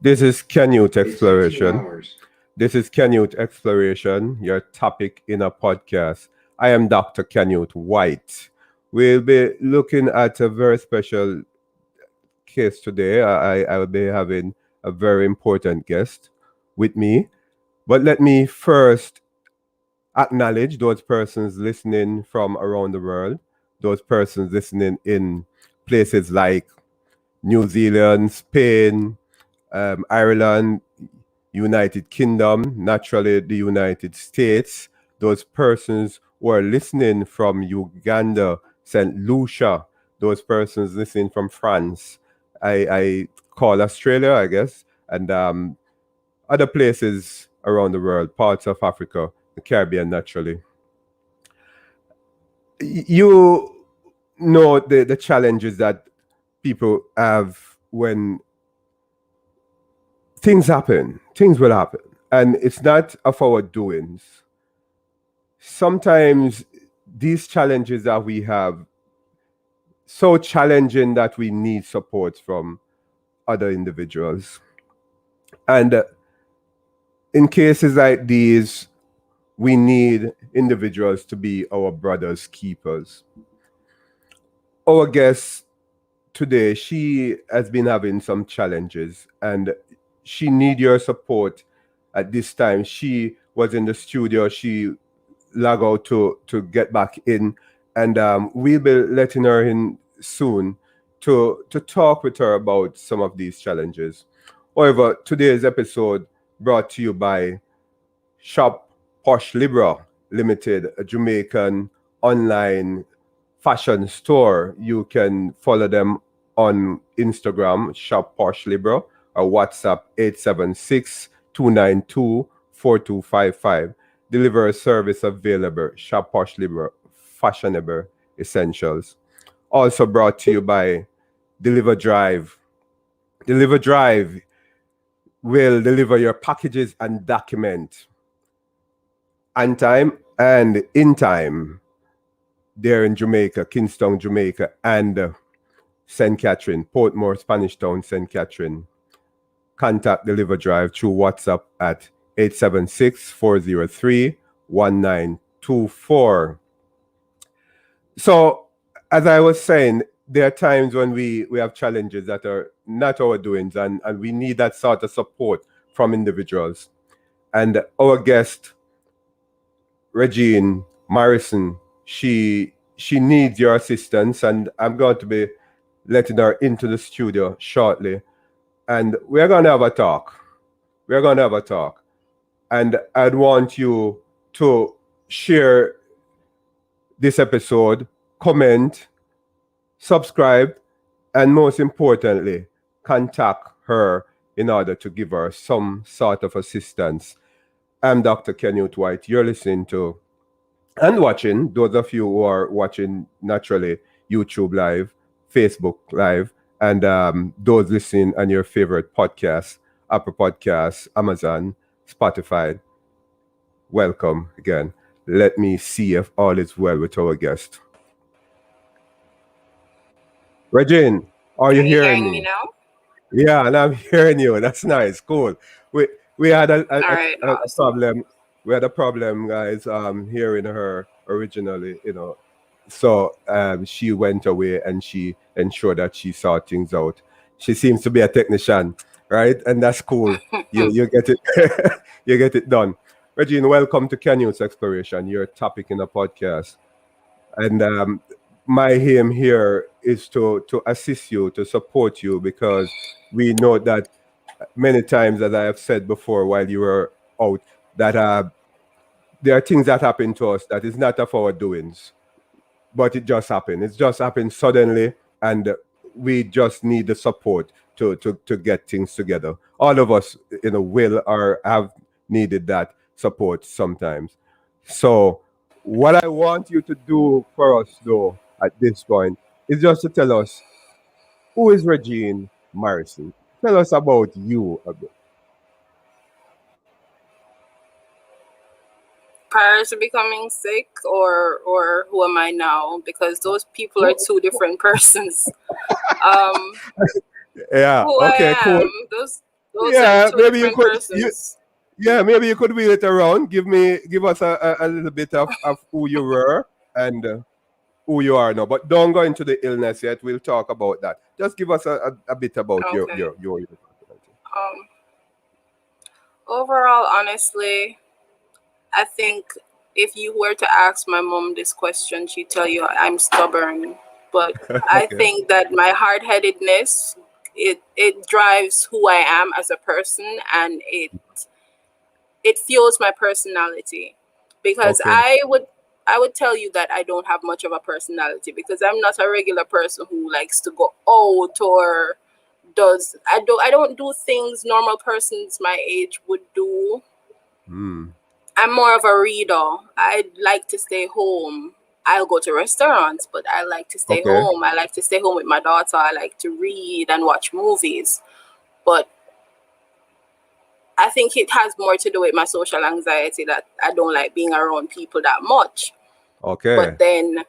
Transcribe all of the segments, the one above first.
This is Canute It's been two Exploration. hours. This is Canute Exploration, your topic in a podcast. I am Dr. Canute White. We'll be looking at a very special case today. I will be having a very important guest with me. But let me first acknowledge those persons listening from around the world, those persons listening in places like New Zealand, Spain, Ireland, United Kingdom, naturally the United States, those persons who are listening from Uganda, St. Lucia, those persons listening from France, I call Australia, I guess, and other places around the world, parts of Africa, the Caribbean, naturally. You know the challenges that people have when things happen, things will happen, and it's not of our doings. Sometimes these challenges that we have so challenging that we need support from other individuals, and in cases like these we need individuals to be our brothers keepers. Our guest today, she has been having some challenges and she need your support at this time. She was in the studio, she log out to get back in, and we'll be letting her in soon to talk with her about some of these challenges. However, today's episode brought to you by Shop Posh Libra Limited, a Jamaican online fashion store. You can follow them on Instagram, Shop Posh Libra, or WhatsApp 876-292-4255. Delivery service available. Shop Posh Libra, fashionable essentials. Also brought to you by Deliver Drive. Deliver Drive will deliver your packages and document on time and in time. There in Jamaica, Kingston, Jamaica, and St. Catherine, Portmore, Spanish Town, St. Catherine. Contact Deliver Drive through WhatsApp at 876-403-1924. So, as I was saying, there are times when we have challenges that are not our doings, and we need that sort of support from individuals. And our guest, Rejeen Morrison, she needs your assistance, and I'm going to be letting her into the studio shortly, and we're going to have a talk. We're going to have a talk, and I'd want you to share this episode, comment, subscribe, and most importantly, contact her in order to give her some sort of assistance. I'm Dr. Canute White. You're listening to and watching, those of you who are watching naturally, YouTube Live, Facebook Live, and those listening on your favorite podcasts, Apple Podcasts, Amazon, Spotify, welcome again. Let me see if all is well with our guest. Regine, are you Are you hearing hearing me? me now? Yeah, and I'm hearing you. That's nice. Cool. We had All right, a awesome. problem. We had a problem, guys. Hearing her originally, So she went away and she ensured that she saw things out. She seems to be a technician, right? And that's cool. You get it, you get it done. Regine, welcome to Canyon's Exploration. Your topic in the podcast, and my aim here is to assist you, to support you, because we know that many times, as I have said before, while you were out, that there are things that happen to us that is not of our doings, but it just happened. It's just happened suddenly, and we just need the support to get things together. All of us, will or have needed that support sometimes. So, what I want you to do for us, though, at this point, is just to tell us who is Regine Morrison. Tell us about you a bit. Prior to becoming sick, or who am I now? Because those people are two different persons. Um, Yeah. who I Okay. Cool. am, those. Those are Yeah, two maybe you different could. persons. Yeah, maybe you could wheel it around. Give us a little bit of who you were and who you are now. But don't go into the illness yet. We'll talk about that. Just give us a bit about Okay. your personality. Um, Overall, honestly, I think if you were to ask my mom this question, she'd tell you I'm stubborn. But I Okay. think that my hard headedness it drives who I am as a person, and it fuels my personality. Because Okay. I would tell you that I don't have much of a personality because I'm not a regular person who likes to go out or does I don't do things normal persons my age would do. Hmm. I'm more of a reader. I like to stay home. I'll go to restaurants, but I like to stay Okay. home. I like to stay home with my daughter. I like to read and watch movies. But I think it has more to do with my social anxiety that I don't like being around people that much. Okay. But then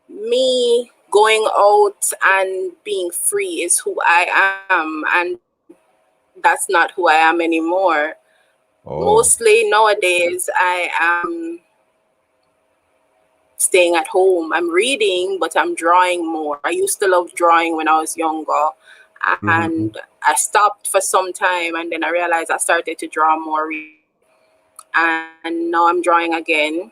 me going out and being free is who I am, and that's not who I am anymore. Oh. Mostly nowadays, I am staying at home. I'm reading, but I'm drawing more. I used to love drawing when I was younger, Mm-hmm. and I stopped for some time, and then I realized I started to draw more, and now I'm drawing again.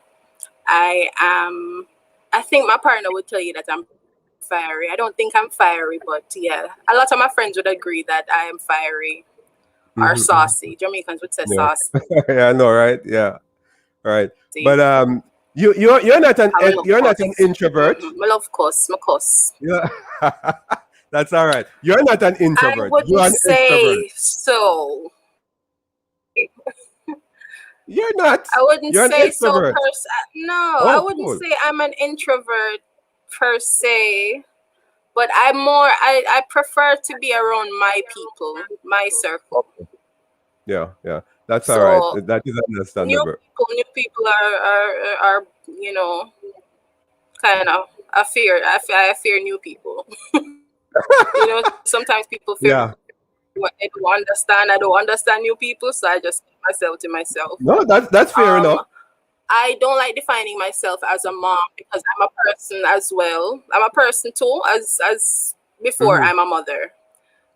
I am. I think my partner would tell you that I'm fiery. I don't think I'm fiery, but yeah, a lot of my friends would agree that I am fiery or Mm-hmm. Mm-hmm. saucy. Jamaicans would say Yeah. saucy. Yeah, I know, right? Yeah. Right. But I love you're not an cuss. introvert. I love cuss. I cuss. Yeah. That's all right. You're not an I introvert. You're wouldn't an extrovert. say so. You're not. I wouldn't You're an say so extrovert. no, I Oh, wouldn't cool. say I'm an introvert per se, but I prefer to be around my people, my circle. Okay. Yeah, yeah. That's all right. So That is understandable. new people are you know kind of I fear new people. Sometimes people fear Yeah. what they don't understand. I don't understand new people, so I just keep myself to myself. No, that's fair Um, enough. I don't like defining myself as a mom because I'm a person as well. I'm a person too, as before Hmm. I'm a mother.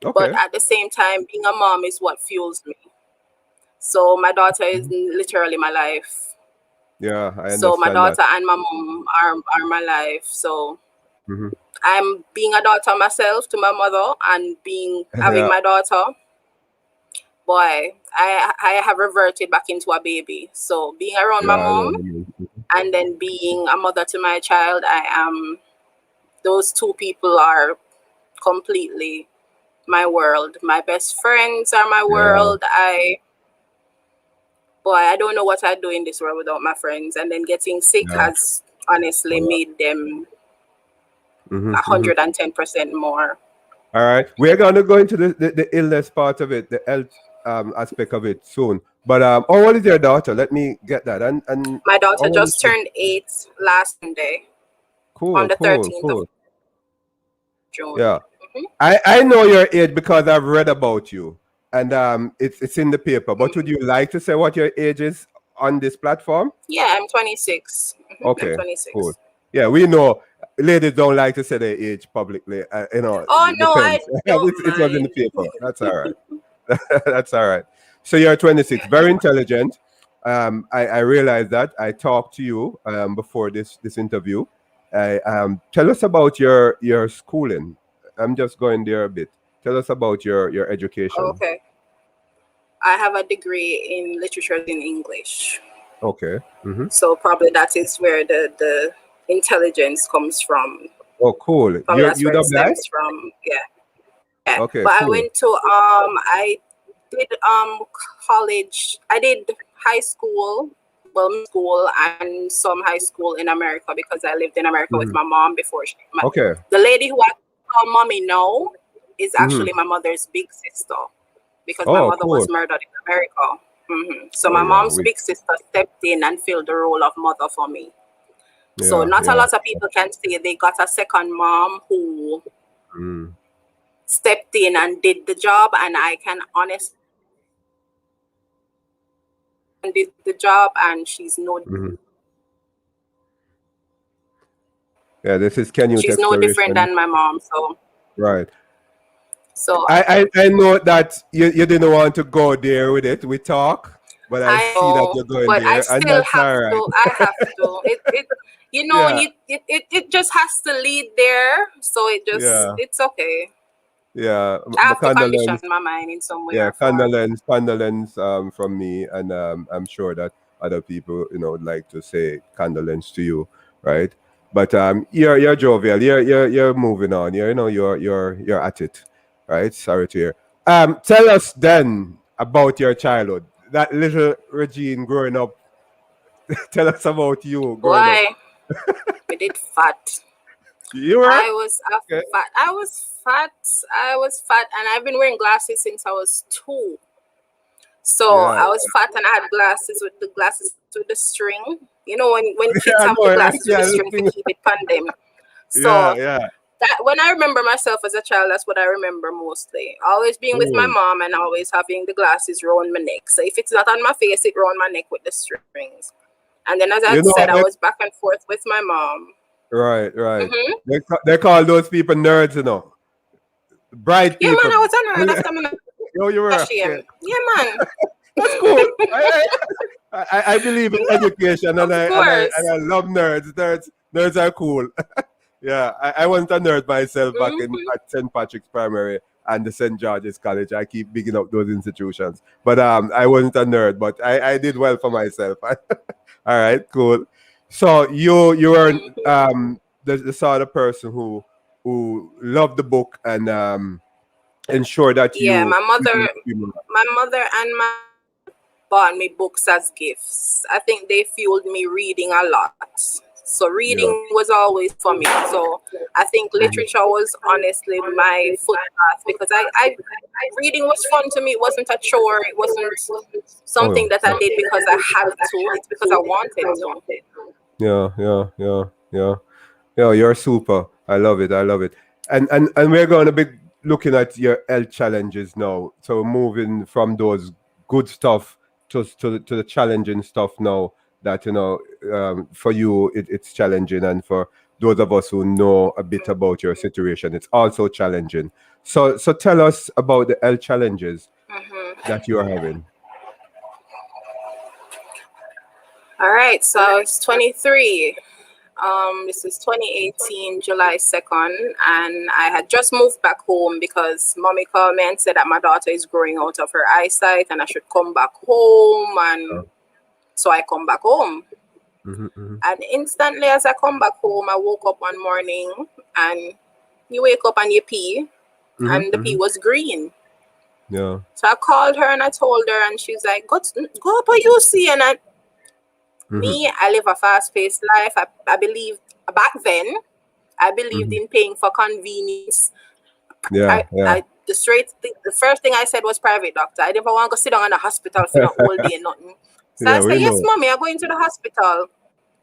But Okay. at the same time, being a mom is what fuels me. So my daughter is Mhm. literally my life. Yeah, I So my understand that. daughter and my mom are my life. So Hmm. I'm being a daughter myself to my mother and being having Yeah. my daughter. Boy, I have reverted back into a baby. So being around my Yeah, I know mom what you mean. and then being a mother to my child, I am those two people are completely my world. My best friends are my Yeah. world. I don't know what I'd do in this world without my friends. And then getting sick Yeah. has honestly made them Hmm. Hmm. 110% more. All right. We're going to go into the illness part of it, the health aspect of it soon. But how old is your daughter? Let me get that. And My how daughter old is just she? turned 8 last Sunday on Cool, the cool, 13th of cool. June. Yeah. I know your age because I've read about you, and it's in the paper. But would you like to say what your age is on this platform? Yeah, I'm 26. I'm Okay, cool. 26. Yeah, we know ladies don't like to say their age publicly. Oh It no, I depends. don't It was in the mind. paper. That's all right. That's all right. So you're 26, very intelligent. I realized that. I talked to you before this interview. Tell us about your schooling. I'm just going there a bit. Tell us about your education. Okay. I have a degree in literature in English. Okay. Mm-hmm. So probably that is where the intelligence comes from. Oh, cool. Probably You're that's where it UWI? stems from. Yeah. Yeah. Okay, But I cool. went to I did college. I did high school, well, middle school and some high school in America because I lived in America with Mm-hmm. my mom before Okay. the lady who I call mommy now is Mm-hmm. actually my mother's big sister because my Oh, mother cool. was murdered in America. So Oh my yeah, mom's big sister stepped in and filled the role of mother for me. So yeah, not a yeah. lot of people can say they got a second mom who Mm. stepped in and did the job, and I can honestly did the job, and she's Mm-hmm. Yeah, this is Canute no different exploration. than my mom. So Right. so I know that you didn't want to go there with it. We talk, but I I see that know, you're going but I there, and still that's have all right. to. I have to. It you know Yeah, it just has to lead there. So yeah, it's okay. yeah. I My have to condition condolence. my mind in some way Yeah, or form. condolence from me, and I'm sure that other people, would like to say condolence to you, right? But you're jovial. You're moving on. You're at it, right? Sorry to hear. Tell us then about your childhood. That little Regine growing up. Tell us about you growing up. Why? I did fat. You were I was a okay. fat. I was fat. I was fat, and I've been wearing glasses since I was 2. So Yeah, I was fat, and I had glasses with the string. You know, when kids yeah, have no, the yeah, glasses with yeah, the the string to thing- keep it on them. yeah, So yeah. that when I remember myself as a child, that's what I remember mostly. Always being with my Mm, mom and always having the glasses round my neck. So if it's not on my face, it round my neck with the strings. And then, as I You know, said, I was back and forth with my mom. right, right. Hmm. They call those people nerds, bright Yeah, man, people. I was on her. After I'm not Yo, you were okay. ashamed. Yeah, man. That's cool. I believe in education, and Of course. I love nerds. Nerds are cool. Yeah, I wasn't a nerd myself back in Hmm. at St. Patrick's Primary and the St. George's College. I keep bigging up those institutions, but I wasn't a nerd, but I did well for myself. All right, cool. So you were the sort of person who loved the book and ensure that Yeah, you. my mother and my bought me books as gifts. I think they fueled me reading a lot. So Yeah. reading was always for me. So I think Mhm. literature was honestly my footpath because I reading was fun to me. It wasn't a chore. It wasn't Oh something no. that I did because I had to. It's because I wanted to. Yeah, yeah, yeah, yeah. Yeah, you're super. I love it. I love it. And we're going to be looking at your health challenges now. So moving from those good stuff to the challenging stuff now that for you it's challenging, and for those of us who know a bit about your situation, it's also challenging. So tell us about the health challenges Hmm. that you are having. All right. So I was 23. This is 2018, July 2nd, and I had just moved back home because mommy called me and said that my daughter is growing out of her eyesight and I should come back home. And so I come back home. Mm-hmm, mm-hmm, And instantly, as I come back home, I woke up one morning and you wake up and you pee, mm-hmm, and the pee mm-hmm. was green. Yeah. So I called her and I told her, and she's like, go up and you see. And Mm-hmm, I live a fast paced life. I believe back then, I believed mm-hmm. in paying for convenience. Yeah, yeah. The first thing I said was private doctor. I didn't want to go sit down in the hospital for no whole day, nothing. So I Yeah, said, we yes, know. mommy, I'm going to the hospital.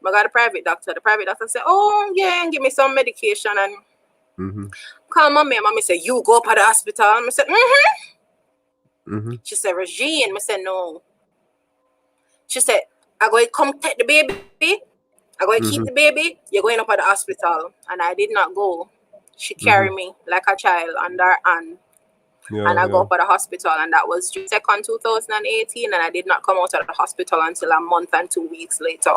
I got a private doctor. The private doctor said, oh, yeah, and give me some medication and Mm-hmm, call mommy. And mommy said, you go up to the hospital. And I said, mm-hmm. mm-hmm, She said, Rejeen. I said, no. She said, I'm going to come take the baby. I'm going to keep mm-hmm. the baby. You're going up at the hospital. And I did not go. She Mm-hmm. carried me like a child under her hand. Yeah, And I go yeah. up at the hospital. And that was June 2nd, 2018. And I did not come out of the hospital until a month and 2 weeks later.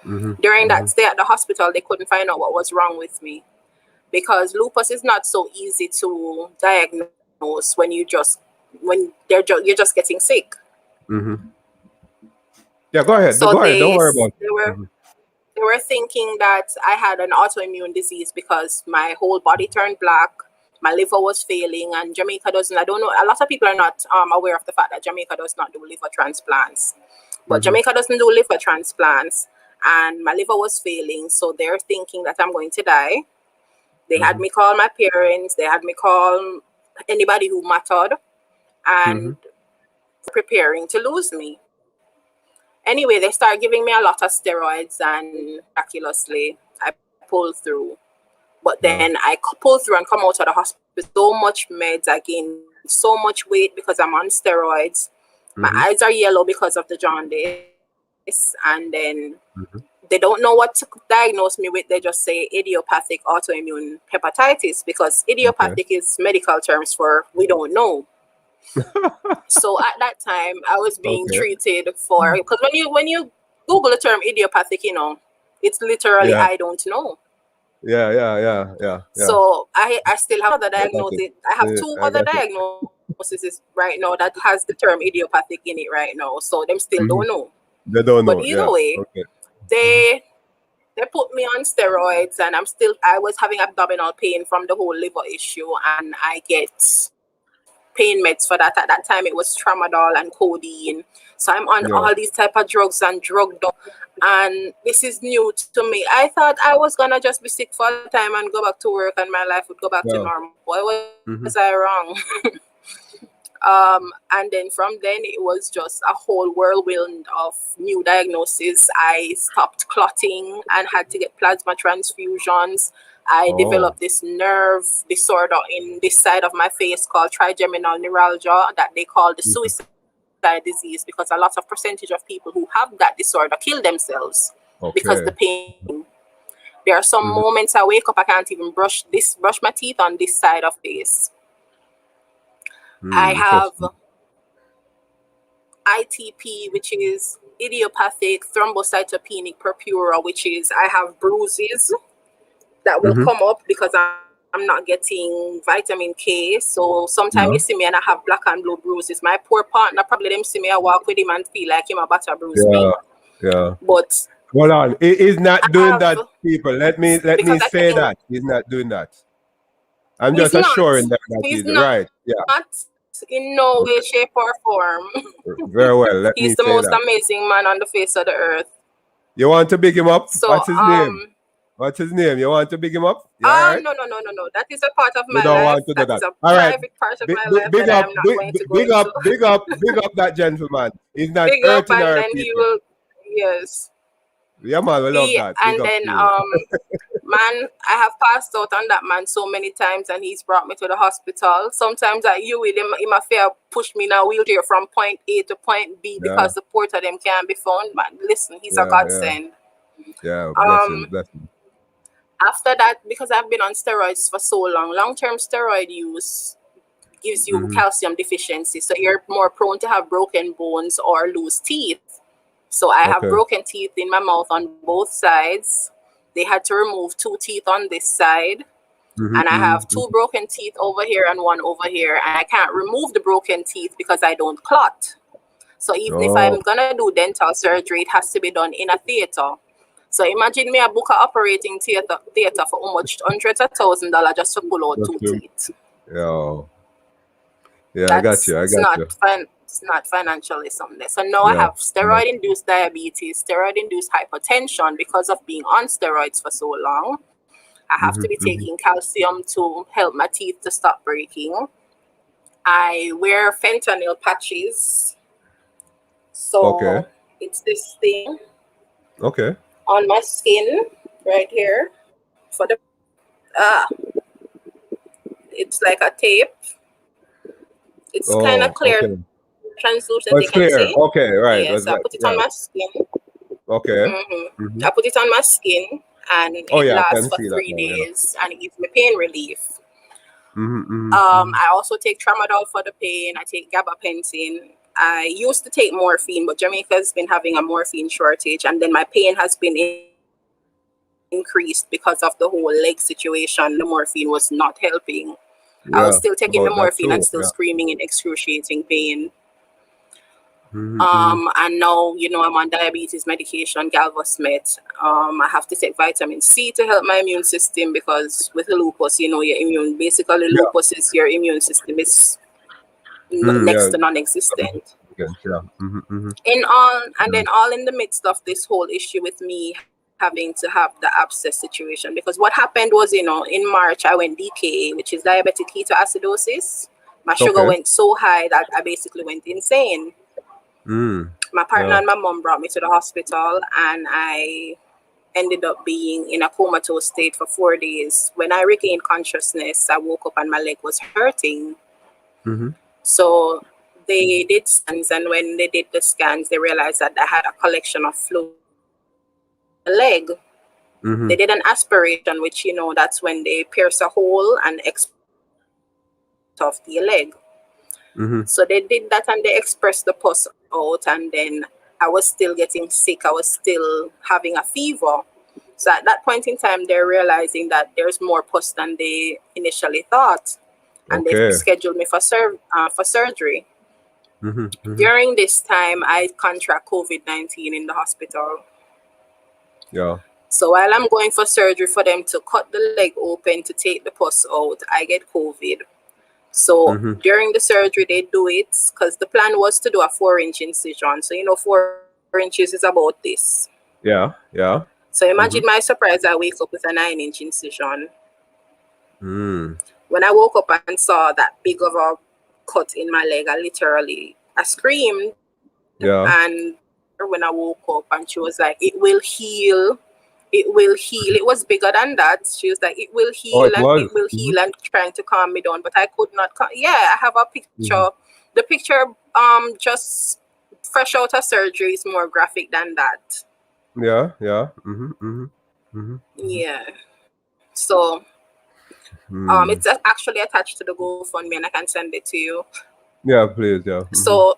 Mm-hmm, During mm-hmm. that stay at the hospital, they couldn't find out what was wrong with me. Because lupus is not so easy to diagnose you're just getting sick. Mm-hmm. Yeah, go ahead. So Go ahead. Don't worry about it. Mm-hmm. they were thinking that I had an autoimmune disease because my whole body turned black, my liver was failing, and Jamaica doesn't. I don't know. A lot of people are not aware of the fact that Jamaica does not do liver transplants, but Mm-hmm. Jamaica doesn't do liver transplants, and my liver was failing. So they're thinking that I'm going to die. They had Mm-hmm. me call my parents. They had me call anybody who mattered, Mm-hmm. and preparing to lose me. Anyway, they started giving me a lot of steroids, and miraculously, I pulled through. But Yeah. then I pulled through and come out of the hospital with so much meds. I gained so much weight because I'm on steroids. My Mm-hmm. eyes are yellow because of the jaundice, and then Mm-hmm. they don't know what to diagnose me with. They just say idiopathic autoimmune hepatitis, because Okay. idiopathic is medical terms for we don't know. So at that time, I was being Okay. treated for, because when you Google the term idiopathic, it's literally Yeah. I don't know. Yeah. Yeah. Yeah. Yeah. Yeah. So I still have other I got it. diagnosis. I have Yeah, two I other got it. diagnoses right now that has the term idiopathic in it right now. So them still don't Mm-hmm. know. They don't But know. either Yeah. way, Okay. Mm-hmm. they put me on steroids, and I was having abdominal pain from the whole liver issue, and I get pain meds for that. At that time it was tramadol and codeine. So I'm on all Yeah. these type of drugs and drugged up, and this is new to me. I thought I was gonna just be sick for a time and go back to work and my life would go back to Yeah. normal. Why was I Mm-hmm. wrong? And then from then it was just a whole whirlwind of new diagnoses. I stopped clotting and had to get plasma transfusions. I Oh. developed this nerve disorder in this side of my face called trigeminal neuralgia that they call the Mm-hmm. suicide disease, because a lot of percentage of people who have that disorder kill themselves because the Okay. pain. There are some Mm-hmm. moments I wake up, I can't even brush my teeth on this side of face. I have Interesting. ITP, which is idiopathic thrombocytopenic purpura, which is I have bruises that will Mm-hmm. come up because I'm not getting vitamin K. So sometimes you see me Yeah. and I have black and blue bruises. My poor partner, probably them see me, I walk with him and feel like him about to bruise me. Yeah. Yeah. But Hold on. He's not I doing that, have, people. Let me because I say think that. He's not doing that. I'm he's just not, assuring them that he's he's not right. Yeah. in no way, Okay. shape, or form. Very well. Let He's me the say most that. amazing man on the face of the earth. You want to big him up? So, What's his name? What's his name? You want to big him up? You all right? no, no, no, no, no. That is a part of You my don't life. want to do That that. is a All right. private part of Big, my big, life big that I up, am not big, going to go big up, into. big up, big up that gentleman. He's not Big up, hurting and our then he people. will, yes. Yeah, man, we love He, that. Big and up then, to you. man, I have passed out on that man so many times, and he's brought me to the hospital. Sometimes at you with him affair push me in a wheelchair from point A to point B Yeah, because the port of them can't be found. Man, listen, he's a yeah, yeah, godsend. yeah. Blessing, Um, blessing. After that, because I've been on steroids for so long-term steroid use gives you Mm-hmm. calcium deficiency, so you're more prone to have broken bones or lose teeth. So I have Okay. broken teeth in my mouth on both sides. They had to remove 2 teeth on this side, Mm-hmm, and I have mm-hmm, 2 broken teeth over here and one over here, and I can't remove the broken teeth because I don't clot. So even if oh, I'm gonna do dental surgery, it has to be done in a theater. So imagine me, I book a operating theater for how much? Hundreds of $1,000 just to pull out that's two true. teeth. Yeah, yeah. I got That's you. I it's got not you. fun. It's not financially something. So now I Yeah, have yeah. steroid-induced diabetes, steroid-induced hypertension because of being on steroids for so long. I have to be Mm-hmm, mm-hmm. taking calcium to help my teeth to stop breaking. I wear fentanyl patches. Okay, So it's this thing okay. on my skin right here for the it's like a tape. It's kind of Oh, clear, okay. translucent, you can Oh, see. it's clear. Okay, Yes, right. I Was put it that on my right? skin. Okay. I Mm-hmm. put it on my skin, and Oh it yeah, I lasts can for see that three now. Yeah. days, and it gives me pain relief. Mm-hmm, mm-hmm, mm-hmm. I also take tramadol for the pain. I take gabapentin. I used to take morphine, but Jamaica has been having a morphine shortage, and then my pain has been increased because of the whole leg situation. The morphine was not helping. I was still taking the Yeah, morphine and about still that too. screaming in Yeah. excruciating pain. Mm-hmm, mm-hmm. And now, I'm on diabetes medication, Galvosmet. I have to take vitamin C to help my immune system because with lupus, basically Yeah. lupus is your immune system is Yeah. next to non-existent. Again. Yeah. Mm-hmm, mm-hmm. And Yeah. then all in the midst of this whole issue with me having to have the abscess situation, because what happened was, in March I went DKA, which is diabetic ketoacidosis. My sugar Okay. went so high that I basically went insane. Mm. My partner Yeah. and my mom brought me to the hospital, and I ended up being in a comatose state for 4 days. When I regained consciousness, I woke up and my leg was hurting. Mm-hmm. So they did scans, and when they did the scans, they realized that I had a collection of fluid in the leg. They did an aspiration, which, you know, that's when they pierce a hole and express off the leg. So they did that and they expressed the pus out, and then I was still getting sick. I was still having a fever. So at that point in time, they're realizing that there's more pus than they initially thought, and they scheduled me for surgery. During this time, I contract COVID-19 in the hospital. Yeah. So while I'm going for surgery for them to cut the leg open to take the pus out, I get COVID. So during the surgery, they do it because the plan was to do a 4-inch incision. So, you know, 4 inches is about this. Yeah. Yeah. So imagine my surprise, I wake up with a 9-inch incision. When I woke up and saw that big of a cut in my leg, I screamed. Yeah. And when I woke up, and she was like, "It will heal. It will heal." It was bigger than that. She was like, "It will heal, it and was. it will heal," and trying to calm me down. But I could not. Yeah, I have a picture. The picture, just fresh out of surgery, is more graphic than that. Yeah. Yeah. Yeah. So, it's actually attached to the GoFundMe, and I can send it to you. Yeah, please. Yeah. So,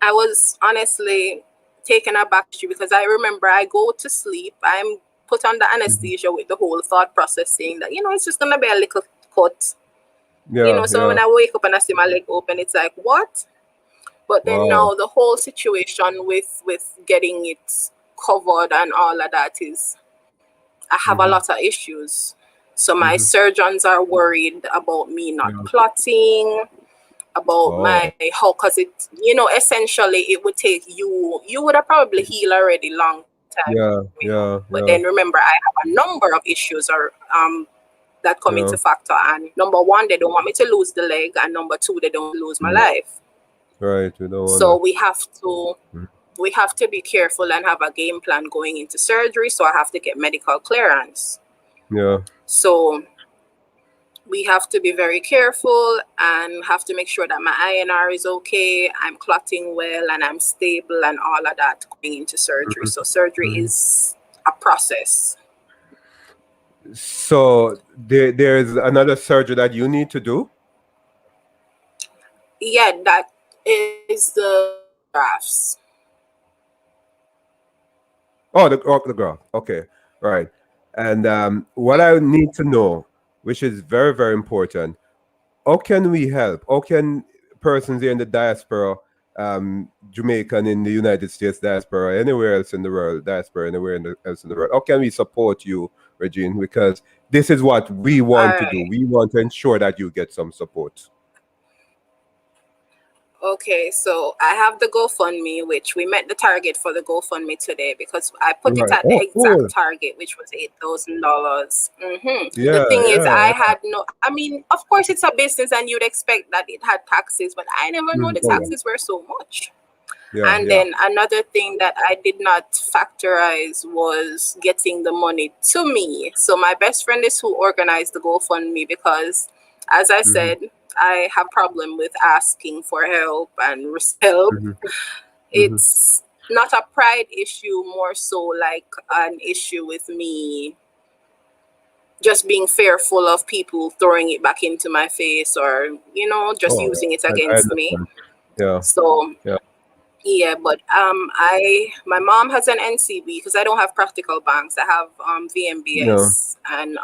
I was honestly taken aback because I remember I go to sleep, I'm put under anesthesia with the whole thought process saying that, you know, it's just gonna be a little cut. Yeah. You know, so when I wake up and I see my leg open, it's like, what? But then now the whole situation with getting it covered and all of that is, I have a lot of issues. So my surgeons are worried about me not clotting, about my how, because it, you know, essentially it would take you would have probably healed already long time. But then remember, I have a number of issues or that come into factor, and number one, they don't want me to lose the leg, and number two, they don't lose my life. Right. We don't want So that. we have to be careful and have a game plan going into surgery. So I have to get medical clearance. Yeah. So we have to be very careful and have to make sure that my INR is okay, I'm clotting well, and I'm stable and all of that going into surgery. So surgery is a process. So there's another surgery that you need to do? Yeah, that is the grafts. Oh, the graph. Okay. Right. And what I need to know, which is very, very important, how can we help? How can persons here in the diaspora, Jamaican in the United States diaspora, anywhere else in the world, diaspora anywhere else in the world, how can we support you, Rejeen? Because this is what we want to do. We want to ensure that you get some support. Okay, so I have the GoFundMe, which we met the target for the GoFundMe today because I put it at the exact target, which was $8,000. The thing is, I had I mean, of course, it's a business and you'd expect that it had taxes, but I never knew the taxes were so much. Then another thing that I did not factorize was getting the money to me. So my best friend is who organized the GoFundMe because, as I said, I have problem with asking for help and help. It's not a pride issue, more so like an issue with me just being fearful of people throwing it back into my face or, you know, just using it against me. So but my mom has an NCB because I don't have practical banks. I have VMBS and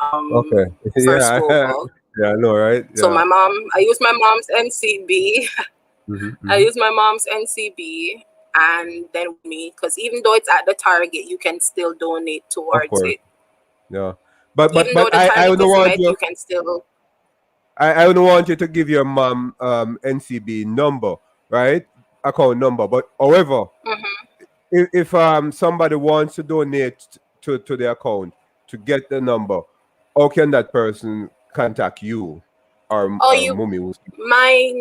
First Global. I know, right? So I use my mom's NCB. I use my mom's NCB, and then me, because even though it's at the target, you can still donate towards it. Yeah, but even though the target is met, you can still. I don't want you to give your mom NCB number, right? Account number. But however, if somebody wants to donate to the account to get the number, how can that person contact you or Mummy? My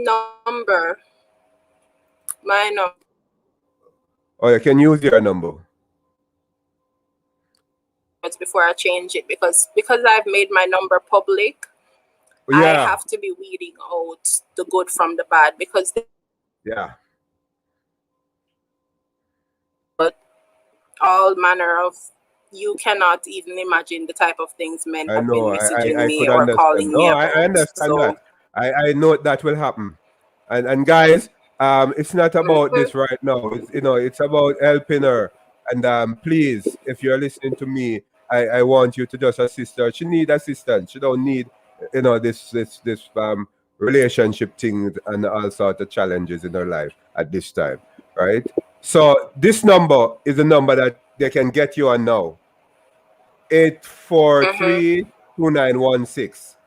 number. Oh, you can use your number. Before I change it because I've made my number public. I Yeah. have to be weeding out the good from the bad, because Yeah. all manner of, you cannot even imagine the type of things men I have been know. messaging I me could or understand. calling me No, I about. understand that. So I know that will happen. And guys, it's not about mhm, this right now. It's, it's about helping her. And please, if you're listening to me, I want you to just assist her. She need assistance. She don't need, this relationship things and all sort of challenges in her life at this time, right? So this number is a number that they can get you on now. Eight four mhm. three 2916.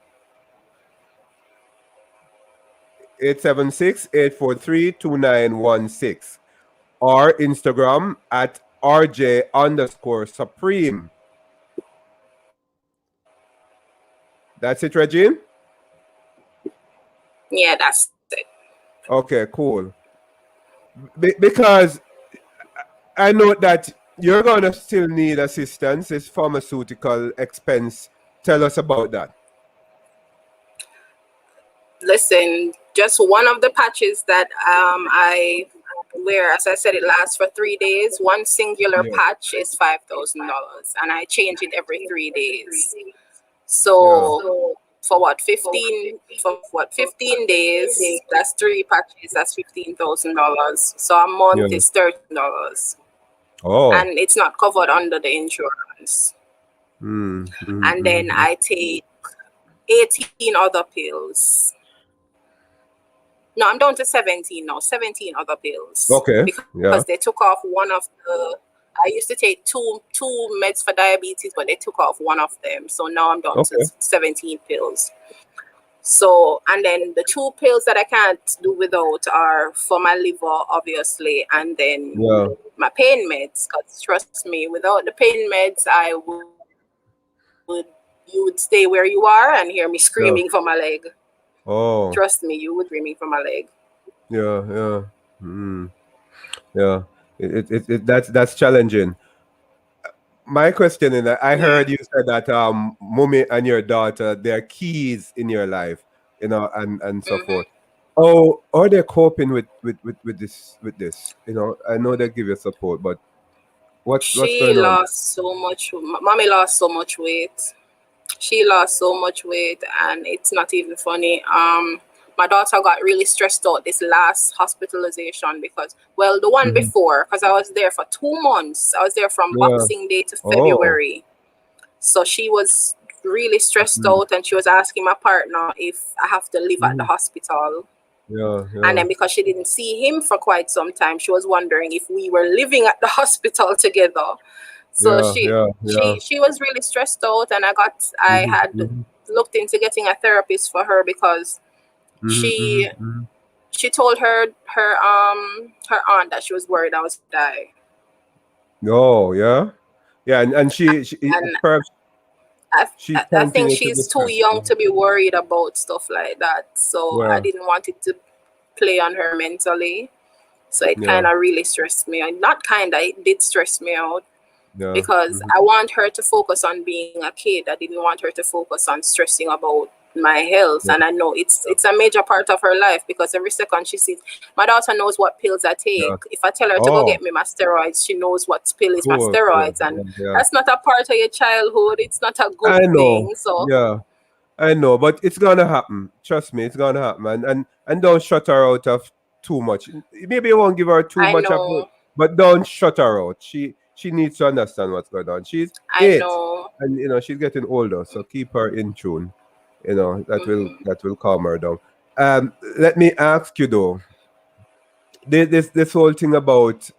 876-843-2916. Or Instagram at RJ_Supreme. That's it, Regine? Yeah, that's it. Okay, cool. Because I know that you're going to still need assistance. It's pharmaceutical expense. Tell us about that. Listen, just one of the patches that I wear, as I said, it lasts for 3 days. One singular Yeah. patch is $5,000, and I change it every 3 days. Yeah. So for 15 days, that's 3 patches, that's $15,000. So a month Yeah. is $13, Oh. and it's not covered under the insurance. And then Mm. I take 18 other pills. No, I'm down to 17 now. 17 other pills, Okay. because Yeah. they took off one of the. I used to take two meds for diabetes, but they took off one of them. So now I'm down to Okay. 17 pills. So, and then the 2 pills that I can't do without are for my liver, obviously, and then Yeah. my pain meds. Because trust me, without the pain meds, you would stay where you are and hear me Yeah. screaming for my leg. Oh. Trust me, you would screaming for my leg. Yeah. Yeah. Mm. Yeah. That's challenging. My question is that I Yeah. heard you said that mommy and your daughter, they're keys in your life, and so forth. Hmm. Oh, are they coping with this? I know they give you support, but what's She going on? lost so much. Mommy lost so much weight. She lost so much weight, and it's not even funny. My daughter got really stressed out this last hospitalization, because, well, the one Hmm. before, because I was there for 2 months. I was there from Yeah. Boxing Day to Oh. February. So she was really stressed Mm. out, and she was asking my partner if I have to live at the Mhm. hospital. Yeah. And Yeah. then because she didn't see him for quite some time, she was wondering if we were living at the hospital together. So Yeah. she Yeah. Yeah. she she was really stressed out, and I Hmm. had Hmm. looked into getting a therapist for her, because Hmm. she Hmm. she told her aunt that she was worried I was gonna die. Oh, yeah. Yeah, and she And perhaps I, she I think continued to she's too discuss. young to be worried about stuff like that. So I Yeah. didn't want it to play on her mentally. So it Yeah. kind of really stressed me out. Not kind of, it did stress me out, Yeah. because Hmm. I want her to focus on being a kid. I didn't want her to focus on stressing about my health. Yeah. And I know it's a major part of her life, because every second she sees, my daughter knows what pills I Yeah. take. If I tell her to go Oh, get me my steroids, she knows what pill is my cool, cool. steroids. And Yeah, yeah. that's not a part of your childhood. It's not a good I know. thing. So Yeah, I know, but it's gonna happen. Trust me, it's gonna happen. And don't shut her out of too much. Maybe you won't give her too I much of it, know, but don't shut her out. She needs to understand what's going on. She's I 8, know. and she's getting older, so keep her in tune. That will Mhm. that will calm her down. Let me ask you though, this whole thing about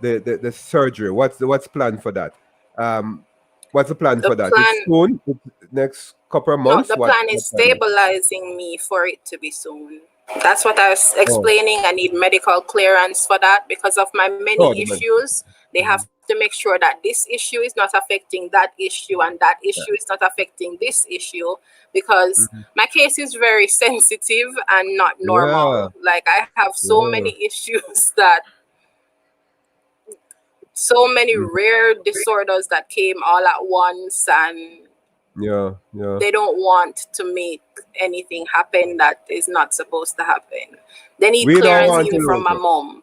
the surgery. What's planned for that? Um, what's the plan The for that? It's plan, soon. It's next couple of no, months. the What plan is what plan? stabilizing me for it to be soon. That's what I was Oh, explaining. I need medical clearance for that, because of my oh, many the med. issues. They have Mhm. to make sure that this issue is not affecting that issue, and that Yeah. issue is not affecting this issue, because Mhm. my case is very sensitive and not Yeah. normal. Like, I have so Yeah. many issues that, so many Mhm. rare disorders that came all at once, and Yeah, yeah. They don't want to make anything happen that is not supposed to happen. They need We don't clearance want to even from lose my you. mom.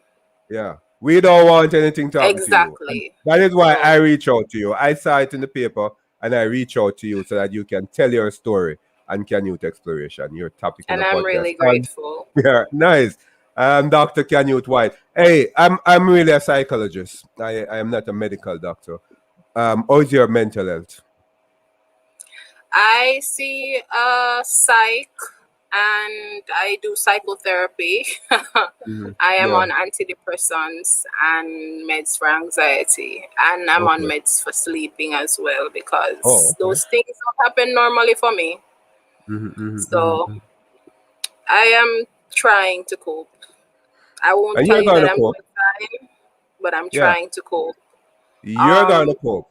Yeah. We don't want anything to happen to you. And Exactly. that is why I So, reach out to you. I saw it in the paper and I reach out to you so that you can tell your story and Canute Exploration, your topic in and the I'm podcast. really grateful. Yeah, nice. Dr. Canute White. Hey, I'm really a psychologist. I am not a medical doctor. How's your mental health? I see psych and I do psychotherapy. Mhm. I am Yeah. on antidepressants and meds for anxiety, and I'm on Okay. meds for sleeping as well Oh, because okay. those things don't happen normally for me. So Mhm. I am trying to cope. I won't And tell you're you that gonna I'm cope. doing fine, but I'm Yeah. trying to cope. You're gonna Um, cope.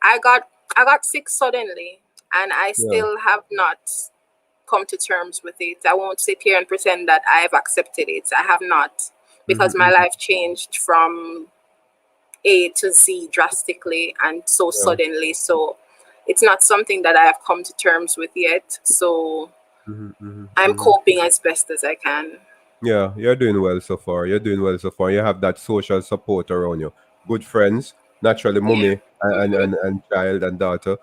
I got sick suddenly, and I Yeah. still have not come to terms with it. I won't sit here and pretend that I've accepted it. I have not, because my Mhm. life changed from A to Z drastically and so Yeah. suddenly. So it's not something that I have come to terms with yet. So I'm Mhm. coping as best as I can. Yeah, you're doing well so far. You're doing well so far. You have that social support around you. Good friends, naturally, Yeah. mummy and child and daughter.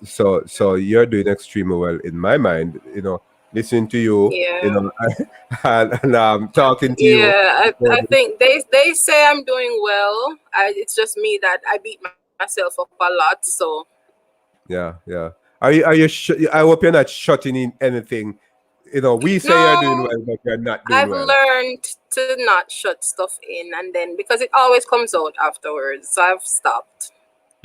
So you're doing extremely well in my mind. Listening to you, Yeah. and talking to you. Yeah, I think they say I'm doing well. It's just me that I beat myself up a lot. So Yeah, yeah. I hope you're not shutting in anything. We say you're doing no, well, but you're not doing I've well. learned to not shut stuff in, and then because it always comes out afterwards, so I've stopped.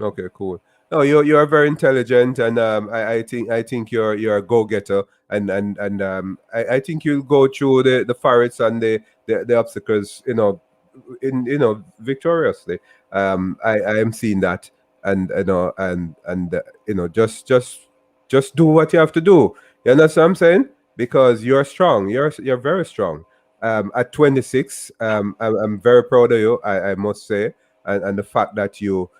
Okay, cool. No, you're very intelligent, and I think you're a go getter, and I think you'll go through the forests and the obstacles, victoriously. I am seeing that, and just do what you have to do. You understand what I'm saying? Because you're strong. You're very strong. At 26, I'm very proud of you. I must say, and the fact that you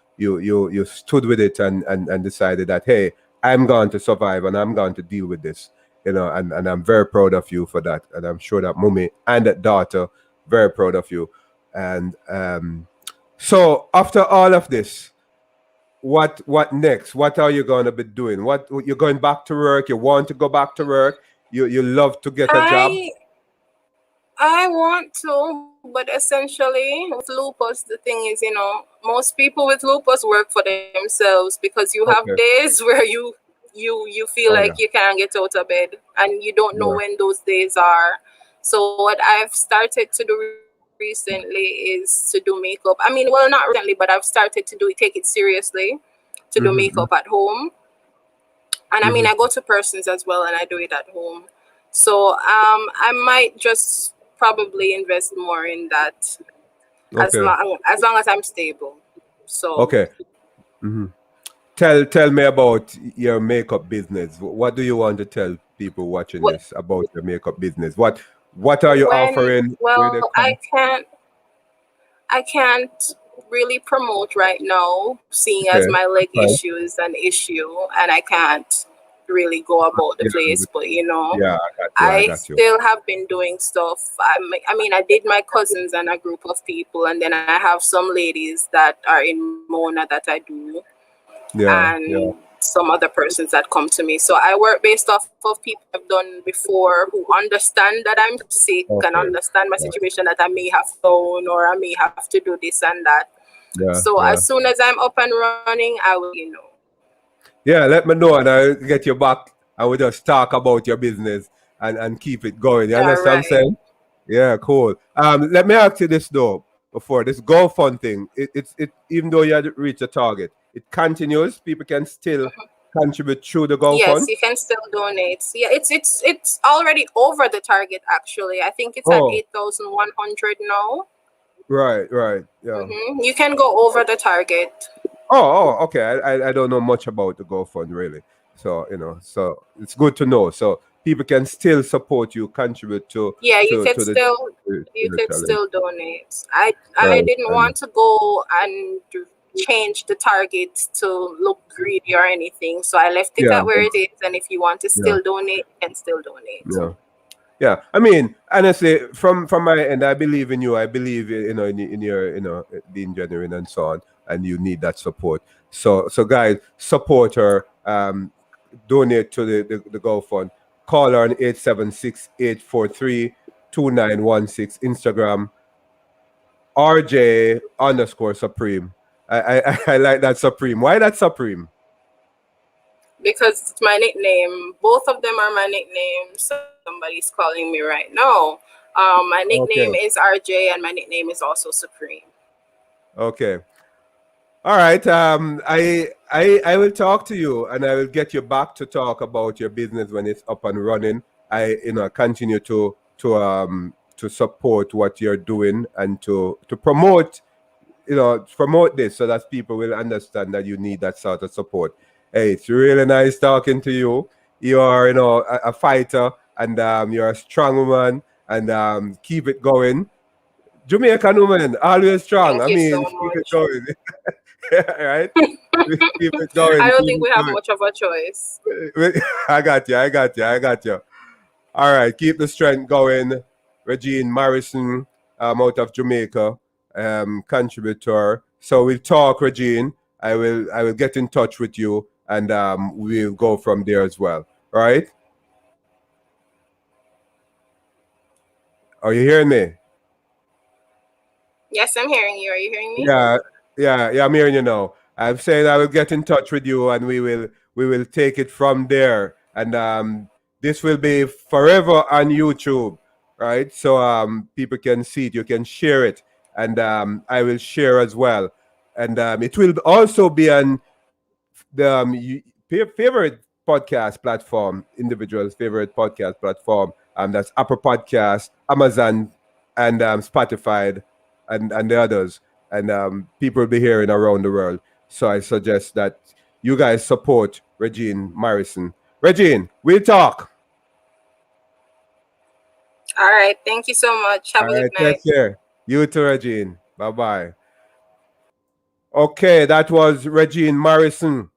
stood with it and decided that, hey, I'm going to survive and I'm going to deal with this, and I'm very proud of you for that, and I'm sure that mummy and that daughter very proud of you. And so after all of this, what next? What are you going to be doing? What you're going back to work? You want to go back to work? You love to get a job? I I want to, but essentially with lupus, the thing is, most people with lupus work for themselves because you have Okay. days where you feel like Oh you yeah. can't get out of bed and you don't know Yeah. when those days are. So what I've started to do recently is to do makeup. I mean, well, not recently, but I've started to take it seriously to do makeup Mm-hmm. at home. And I mean, I Mm-hmm. go to persons as well, and I do it at home. So I might just probably invest more in that Okay. as long as I'm stable. So Okay. Mm-hmm. Tell me about your makeup business. What do you want to tell people watching what this about your makeup business? What are you when offering? Where they well come? I can't really promote right now, seeing as Okay. my leg That's fine. issue is an issue, and I can't really go about the Yeah, place. But yeah, I got you. I I got you. still have been doing stuff. I mean, I did my cousins and a group of people, and then I have some ladies that are in Mona that I do, Yeah, and yeah. some other persons that come to me. So I work based off of people I've done before who understand that I'm sick and Okay. understand my Yeah, situation that I may have flown or I may have to do this and that. yeah, So as yeah. soon as I'm up and running, I will let you know. Yeah, let me know and I'll get you back and we just talk about your business and keep it going. You All understand what I'm right. saying? Yeah, cool. Let me ask you this though, before this GoFund thing, it even though you had reached a target, it continues. People can still contribute through the Yes, GoFund. you can still donate. Yeah, it's already over the target actually. I think it's at Oh, 8,100 now. right, yeah. You can go over the target. Okay. I don't know much about the GoFund really, so so it's good to know. So people can still support you, contribute Yeah, to the you could challenge. still donate. I Right, didn't and want to go and change the target to look greedy or anything. So I left it Yeah, at where it is. And if you want to yeah, still donate, you can still donate. yeah. Yeah, I mean, honestly, from my end, I believe in you. I believe in your being genuine and so on, and you need that support. So guys, support her. Donate to the GoFund. Call her on 876-843-2916. Instagram RJ underscore Supreme. I like that Supreme. Why that Supreme? Because it's my nickname. Both of them are my nicknames. Somebody's calling me right now. My nickname Okay, is RJ, and my nickname is also Supreme. okay. All right. I will talk to you, and I will get you back to talk about your business when it's up and running. I continue to support what you're doing and to promote promote this so that people will understand that you need that sort of support. Hey, it's really nice talking to you. You are a fighter, and you're a strong woman, and keep it going. Jamaican woman, always strong. Thank I you so mean, keep it much. going. Right? Keep it going. I don't Keep think it we have going. much of a choice. I got you. I got you. I got you. All right. Keep the strength going. Rejeen Morrison, out of Jamaica, contributor. So we'll talk, Rejeen. I will get in touch with you, and we'll go from there as well. Right? Are you hearing me? Yes, I'm hearing you. Are you hearing me? Yeah, yeah. I'm hearing you now. I'm saying I will get in touch with you, and we will take it from there. And this will be forever on YouTube, right? So people can see it. You can share it, and I will share as well. And it will also be on the favorite podcast platform, individual's favorite podcast platform. That's Apple Podcast, Amazon, and Spotify, and the others. And people will be hearing around the world. So I suggest that you guys support Rejeen Morrison. Rejeen, we'll talk. All right. Thank you so much. Have All a good right, night. take care. You too, Rejeen. Bye bye. Okay, that was Rejeen Morrison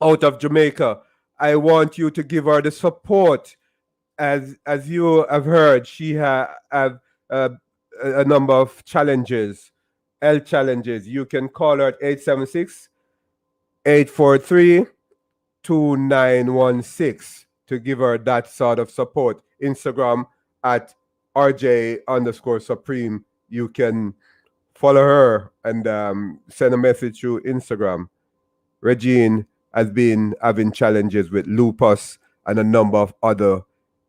out of Jamaica. I want you to give her the support. As you have heard, she have uh, a number of challenges, health challenges. You can call her at 876-843-2916 to give her that sort of support. Instagram at RJ underscore Supreme. You can follow her and send a message through Instagram. Rejeen has been having challenges with lupus and a number of other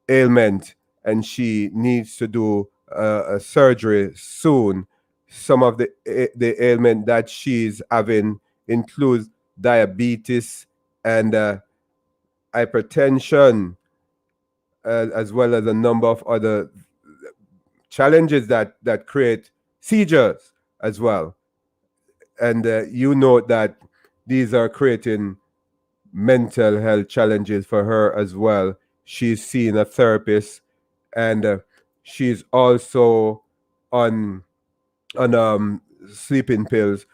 ailments, and she needs to do a surgery soon. Some of the ailment that she's having includes diabetes and hypertension, as well as a number of other challenges that create seizures as well. And you know that these are creating mental health challenges for her as well. She's seeing a therapist, and she's also on sleeping pills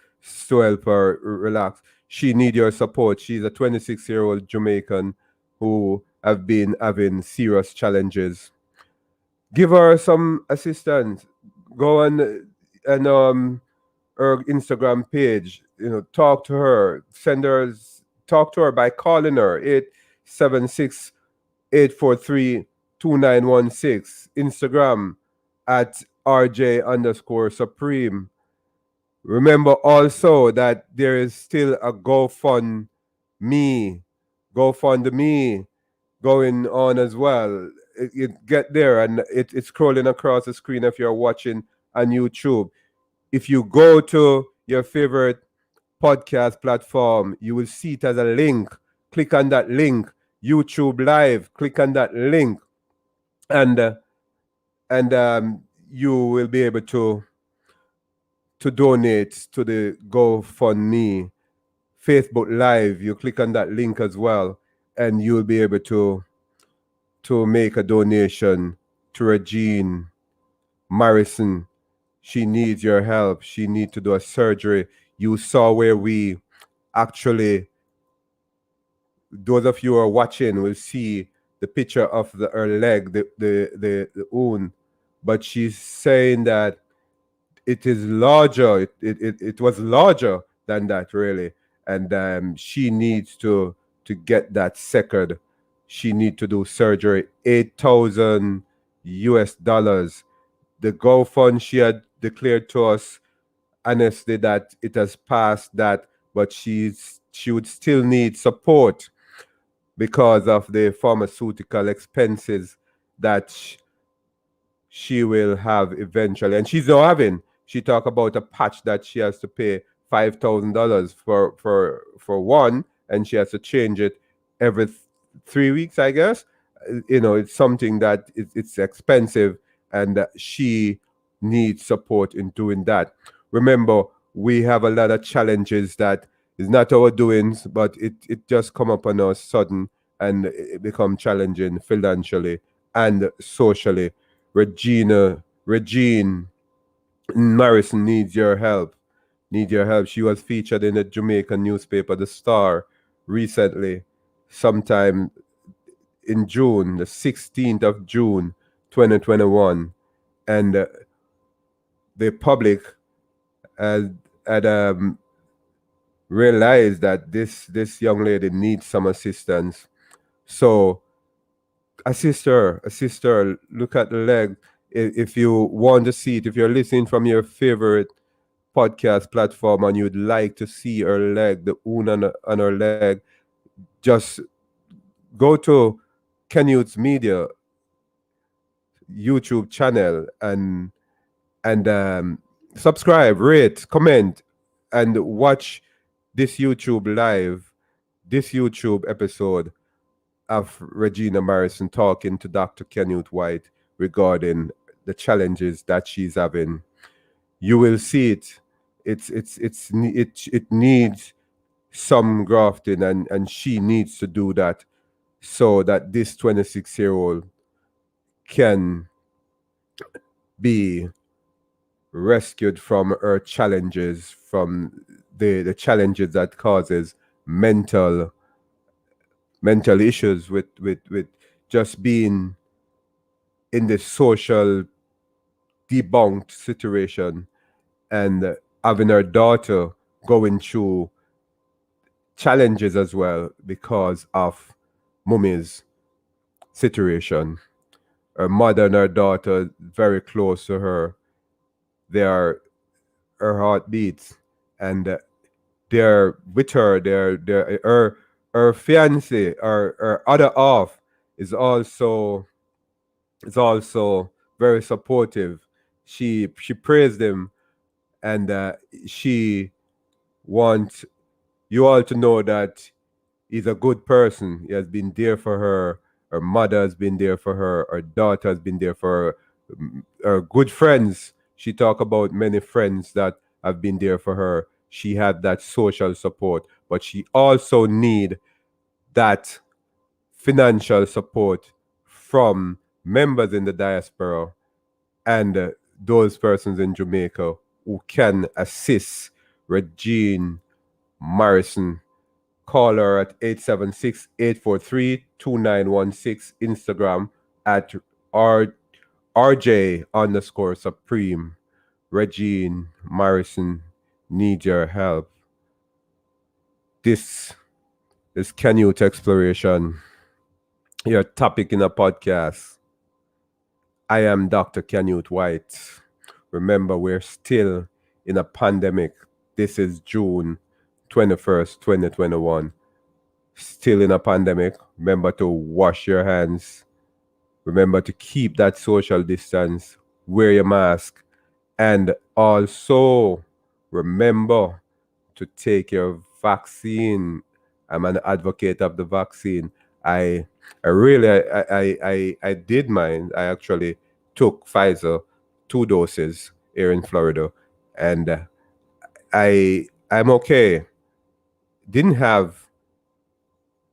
to help her relax. She need your support. She's a 26-year-old Jamaican who have been having serious challenges. Give her some assistance. Go on and her Instagram page. Talk to her. Talk to her by calling her 876-843-2916. Instagram at RJ underscore Supreme. Remember also that there is still a GoFundMe going on as well. Get there, and it's scrolling across the screen if you're watching on YouTube. If you go to your favorite podcast platform, you will see it as a link. Click on that link. YouTube Live. Click on that link, and you will be able to donate to the GoFundMe. Facebook Live. You click on that link as well, and you will be able to make a donation to Rejeen Morrison. She needs your help. She needs to do a surgery. You saw where we actually, those of you who are watching will see the picture of her leg, the wound. But she's saying that it is larger. It was larger than that, really. And she needs to get that second. She need to do surgery. 8,000 US dollars. The GoFund she had declared to us honestly that it has passed that, but she would still need support because of the pharmaceutical expenses that she will have eventually, and she's not having. She talked about a patch that she has to pay $5,000 for one, and she has to change it every 3 weeks, I guess. It's something that it's expensive, and that she needs support in doing that. Remember, we have a lot of challenges that is not our doings, but it just come upon us sudden, and it become challenging financially and socially. Rejeen Morrison needs your help. Need your help. She was featured in the Jamaican newspaper, The Star, recently, sometime in June, the 16th of June, 2021. And the public had realized that this young lady needs some assistance. So assist her. Look at the leg. If you want to see it, if you're listening from your favorite podcast platform and you'd like to see her leg, the wound on her leg, just go to Canute's Media YouTube channel and subscribe, rate, comment, and watch this this YouTube episode of Regina Morrison talking to Dr. Canute White regarding the challenges that she's having. You will see it. It needs some grafting, and she needs to do that so that this 26-year-old can be rescued from her challenges, from the challenges that causes mental issues with just being in this social debunked situation, and having her daughter going through challenges as well because of mummy's situation. Her mother and her daughter very close to her. They are her heartbeats, and they're with her. They're her fiance, her other half, is also very supportive. She praised him, and she wants you all to know that he's a good person. He has been there for her. Her mother has been there for her. Her daughter has been there for her. Her good friends. She talked about many friends that have been there for her. She had that social support, but she also need that financial support from members in the diaspora and those persons in Jamaica who can assist Rejeen Morrison. Call her at 876-843-2916. Instagram at RJ_Supreme. Rejeen Morrison needs your help. This is Canute Exploration, your topic in a podcast. I am Dr. Canute White. Remember, we're still in a pandemic. This is June 21st, 2021. Still in a pandemic. Remember to wash your hands. Remember to keep that social distance. Wear your mask. And also remember to take your vaccine. I'm an advocate of the vaccine. I did mine. I actually took Pfizer 2 doses here in Florida, and I'm okay. Didn't have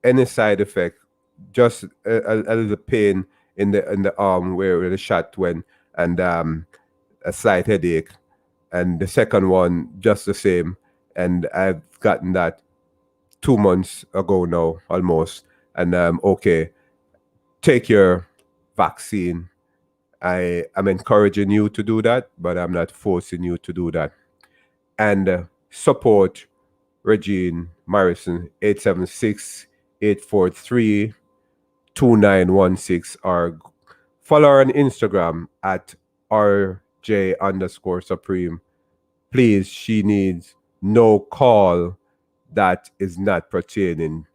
any side effect, just a little pain in the arm where the shot went, and a slight headache. And the second one, just the same. And I've gotten that 2 months ago now, almost. And okay, take your vaccine. I am encouraging you to do that, but I'm not forcing you to do that. And support Rejeen Morrison, 876-843-2916, or follow her on Instagram at RJ_Supreme. Please, she needs no call that is not pertaining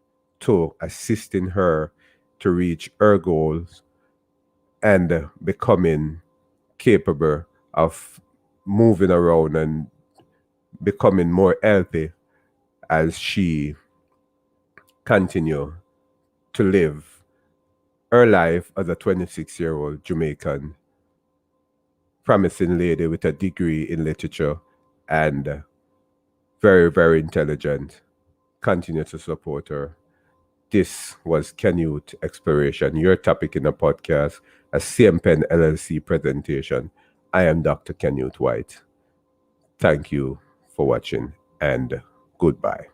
to assisting her to reach her goals and becoming capable of moving around and becoming more healthy as she continue to live her life as a 26-year-old Jamaican promising lady with a degree in literature and very, very intelligent. Continue to support her. This was Canute Exploration, your topic in a podcast, a CM Pen LLC presentation. I am Dr. Canute White. Thank you for watching and goodbye.